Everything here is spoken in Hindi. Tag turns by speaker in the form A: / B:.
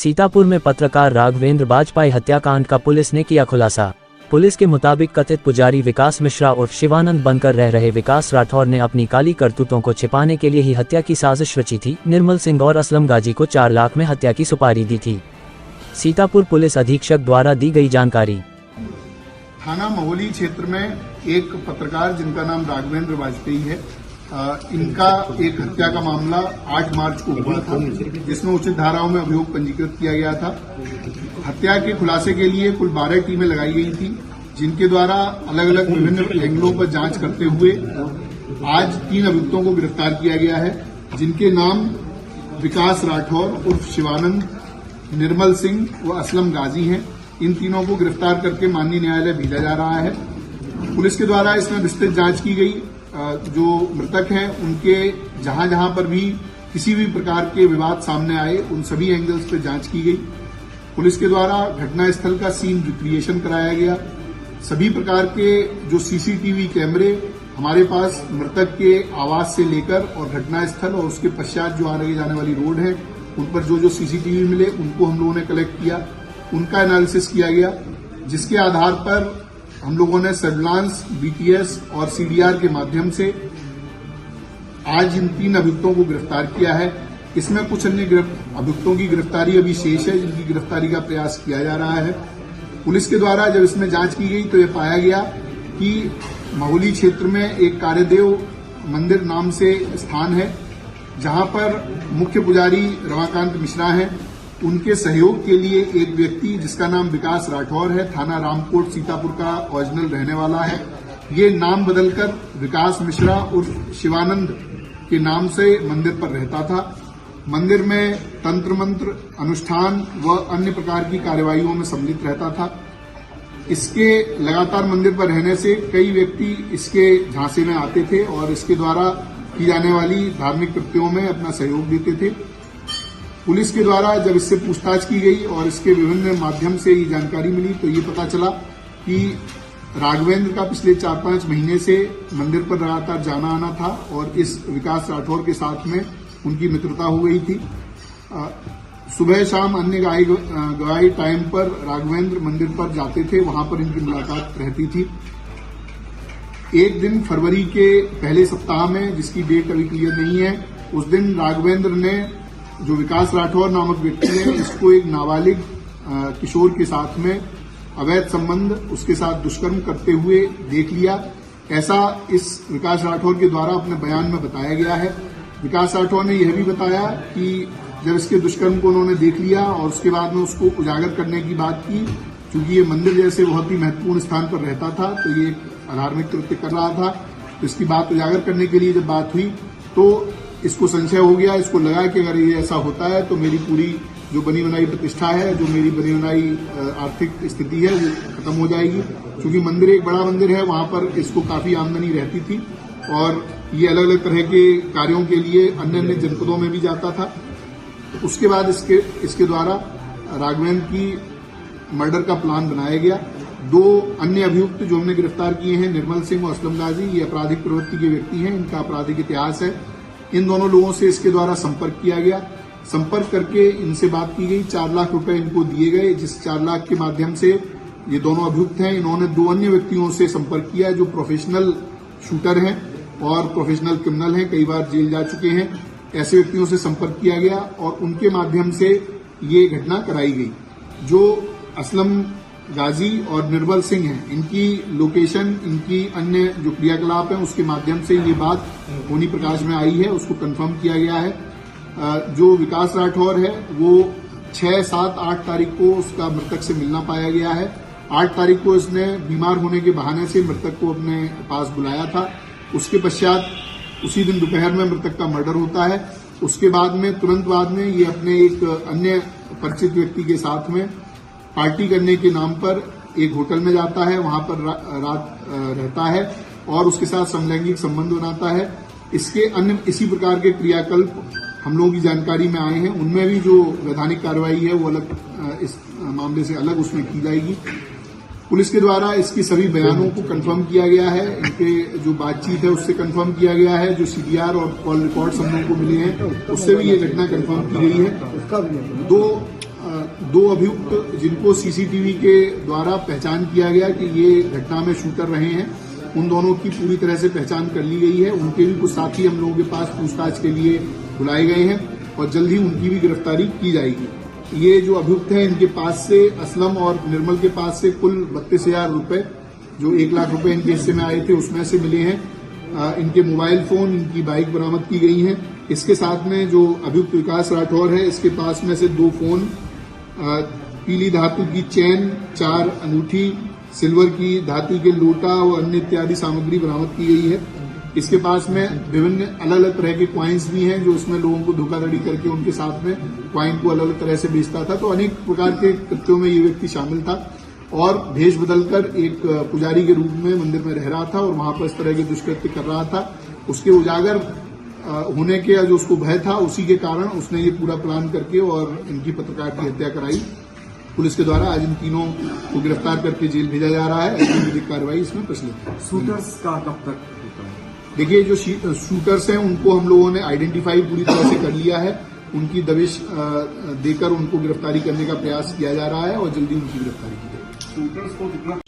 A: सीतापुर में पत्रकार राघवेंद्र बाजपाई हत्याकांड का पुलिस ने किया खुलासा। पुलिस के मुताबिक कथित पुजारी विकास मिश्रा उर्फ शिवानंद बनकर रह रहे विकास राठौर ने अपनी काली करतूतों को छिपाने के लिए ही हत्या की साजिश रची थी। निर्मल सिंह और असलम गाजी को 4 लाख में हत्या की सुपारी दी थी। सीतापुर पुलिस अधीक्षक द्वारा दी गई जानकारी।
B: थाना महोली क्षेत्र में एक पत्रकार जिनका नाम राघवेंद्र बाजपेयी है, इनका एक हत्या का मामला 8 मार्च को हुआ था, जिसमें उचित धाराओं में अभियोग पंजीकृत किया गया था। हत्या के खुलासे के लिए कुल 12 टीमें लगाई गई थी, जिनके द्वारा अलग अलग विभिन्न एंगलों पर जांच करते हुए आज 3 अभियुक्तों को गिरफ्तार किया गया है, जिनके नाम विकास राठौर उर्फ शिवानंद, निर्मल सिंह व असलम गाजी हैं। इन तीनों को गिरफ्तार करके माननीय न्यायालय भेजा जा रहा है। पुलिस के द्वारा इसमें विस्तृत जांच की गई। जो मृतक हैं उनके जहां जहां पर भी किसी भी प्रकार के विवाद सामने आए, उन सभी एंगल्स पर जांच की गई। पुलिस के द्वारा घटनास्थल का सीन रिक्रिएशन कराया गया। सभी प्रकार के जो सीसीटीवी कैमरे हमारे पास मृतक के आवास से लेकर और घटनास्थल और उसके पश्चात जो आगे जाने वाली रोड है, उन पर जो सीसीटीवी मिले उनको हम लोगों ने कलेक्ट किया, उनका एनालिसिस किया गया, जिसके आधार पर हम लोगों ने सर्विलांस, बीटीएस और सीडीआर के माध्यम से आज इन 3 अभियुक्तों को गिरफ्तार किया है। इसमें कुछ अन्य अभियुक्तों की गिरफ्तारी अभी शेष है, जिनकी गिरफ्तारी का प्रयास किया जा रहा है। पुलिस के द्वारा जब इसमें जांच की गई तो यह पाया गया कि महोली क्षेत्र में एक कार्यदेव मंदिर नाम से स्थान है, जहां पर मुख्य पुजारी रमाकांत मिश्रा हैं। उनके सहयोग के लिए एक व्यक्ति जिसका नाम विकास राठौर है, थाना रामकोट सीतापुर का ओरिजिनल रहने वाला है, ये नाम बदलकर विकास मिश्रा उर्फ शिवानंद के नाम से मंदिर पर रहता था। मंदिर में तंत्र मंत्र, अनुष्ठान व अन्य प्रकार की कार्यवाहियों में सम्मिलित रहता था। इसके लगातार मंदिर पर रहने से कई व्यक्ति इसके झांसे में आते थे और इसके द्वारा की जाने वाली धार्मिक कृत्यों में अपना सहयोग देते थे। पुलिस के द्वारा जब इससे पूछताछ की गई और इसके विभिन्न माध्यम से ये जानकारी मिली तो ये पता चला कि राघवेंद्र का पिछले 4-5 महीने से मंदिर पर लगातार जाना आना था और इस विकास राठौर के साथ में उनकी मित्रता हो गई थी। सुबह शाम अन्य गवाही टाइम पर राघवेंद्र मंदिर पर जाते थे, वहां पर इनकी मुलाकात रहती थी। एक दिन फरवरी के पहले सप्ताह में, जिसकी डेट अभी क्लियर नहीं है, उस दिन राघवेंद्र ने, जो विकास राठौर नामक व्यक्ति है, इसको एक नाबालिग किशोर के साथ में अवैध संबंध, उसके साथ दुष्कर्म करते हुए देख लिया। ऐसा इस विकास राठौर के द्वारा अपने बयान में बताया गया है। विकास राठौर ने यह भी बताया कि जब इसके दुष्कर्म को उन्होंने देख लिया और उसके बाद में उसको उजागर करने की बात की, क्योंकि ये मंदिर जैसे बहुत ही महत्वपूर्ण स्थान पर रहता था तो ये अधार्मिक कृत्य कर रहा था, तो इसकी बात उजागर करने के लिए जब बात हुई तो इसको संशय हो गया। इसको लगा कि अगर ये ऐसा होता है तो मेरी पूरी जो बनी बनाई प्रतिष्ठा है, जो मेरी बनी बनाई आर्थिक स्थिति है, वो खत्म हो जाएगी। क्योंकि मंदिर एक बड़ा मंदिर है, वहां पर इसको काफी आमदनी रहती थी और ये अलग अलग तरह के कार्यों के लिए अन्य अन्य जनपदों में भी जाता था। तो उसके बाद इसके द्वारा राघवेंद्र की मर्डर का प्लान बनाया गया। 2 अन्य अभियुक्त जो हमने गिरफ्तार किए हैं, निर्मल सिंह और असलम गाजी, ये आपराधिक प्रवृत्ति के व्यक्ति हैं, इनका आपराधिक इतिहास है। इन दोनों लोगों से इसके द्वारा संपर्क किया गया। संपर्क करके इनसे बात की गई, 4 लाख रुपए इनको दिए गए, जिस 4 लाख के माध्यम से ये दोनों अभियुक्त हैं, इन्होंने 2 अन्य व्यक्तियों से संपर्क किया जो प्रोफेशनल शूटर हैं और प्रोफेशनल क्रिमिनल हैं, कई बार जेल जा चुके हैं। ऐसे व्यक्तियों से संपर्क किया गया और उनके माध्यम से ये घटना कराई गई। जो असलम गाजी और निर्मल सिंह हैं, इनकी लोकेशन, इनकी अन्य जो क्रियाकलाप है, उसके माध्यम से ये बात होनी प्रकाश में आई है, उसको कंफर्म किया गया है। जो विकास राठौर है वो 6, 7, 8 तारीख को उसका मृतक से मिलना पाया गया है। 8 तारीख को इसने बीमार होने के बहाने से मृतक को अपने पास बुलाया था। उसके पश्चात उसी दिन दोपहर में मृतक का मर्डर होता है। उसके बाद में तुरंत बाद में ये अपने एक अन्य परिचित व्यक्ति के साथ में पार्टी करने के नाम पर एक होटल में जाता है, वहां पर रात रहता है और उसके साथ समलैंगिक संबंध बनाता है। इसके अन्य इसी प्रकार के क्रियाकल्प हम लोगों की जानकारी में आए हैं। उनमें भी जो वैधानिक कार्रवाई है वो अलग, इस मामले से अलग उसमें की जाएगी। पुलिस के द्वारा इसकी सभी बयानों को कंफर्म किया गया है, इनके जो बातचीत है उससे कंफर्म किया गया है, जो सीडीआर और कॉल रिकॉर्ड्स हम लोगों को मिले हैं उससे भी ये घटना कंफर्म की गई है। 2 दो अभियुक्त जिनको सीसीटीवी के द्वारा पहचान किया गया कि ये घटना में शूटर रहे हैं, उन दोनों की पूरी तरह से पहचान कर ली गई है। उनके भी कुछ साथी हम लोगों के पास पूछताछ के लिए बुलाए गए हैं और जल्द ही उनकी भी गिरफ्तारी की जाएगी। ये जो अभियुक्त हैं, इनके पास से असलम और निर्मल के पास से कुल 32,000 रुपए, जो 1 लाख रुपए इनके हिस्से में आए थे, उसमें से मिले हैं। इनके मोबाइल फोन, इनकी बाइक बरामद की गई है। इसके साथ में जो अभियुक्त विकास राठौर है, इसके पास में से 2 फोन, पीली धातु की चैन, 4 अंगूठी, सिल्वर की धातु के लोटा और अन्य इत्यादि सामग्री बरामद की गई है। इसके पास में विभिन्न अलग अलग तरह के क्वाइंस भी हैं, जो उसमें लोगों को धोखाधड़ी करके उनके साथ में क्वाइन को अलग अलग तरह से बेचता था। तो अनेक प्रकार के कृत्यों में ये व्यक्ति शामिल था और भेष बदलकर एक पुजारी के रूप में मंदिर में रह रहा था और वहां पर इस तरह के दुष्कृत्य कर रहा था। उसके उजागर होने के जो उसको भय था, उसी के कारण उसने ये पूरा प्लान करके और इनकी पत्रकार की हत्या कराई। पुलिस के द्वारा आज इन तीनों को गिरफ्तार करके जेल भेजा जा रहा है। ऐसी विधिक कार्रवाई इसमें प्रचलित है।
C: शूटर्स का कब तक होता है?
B: देखिए, जो शूटर्स हैं उनको हम लोगों ने आइडेंटिफाई पूरी तरह से कर लिया है। उनकी दबिश देकर उनको गिरफ्तारी करने का प्रयास किया जा रहा है और जल्दी उनकी गिरफ्तारी की जाएगी।
C: शूटर्स को कितना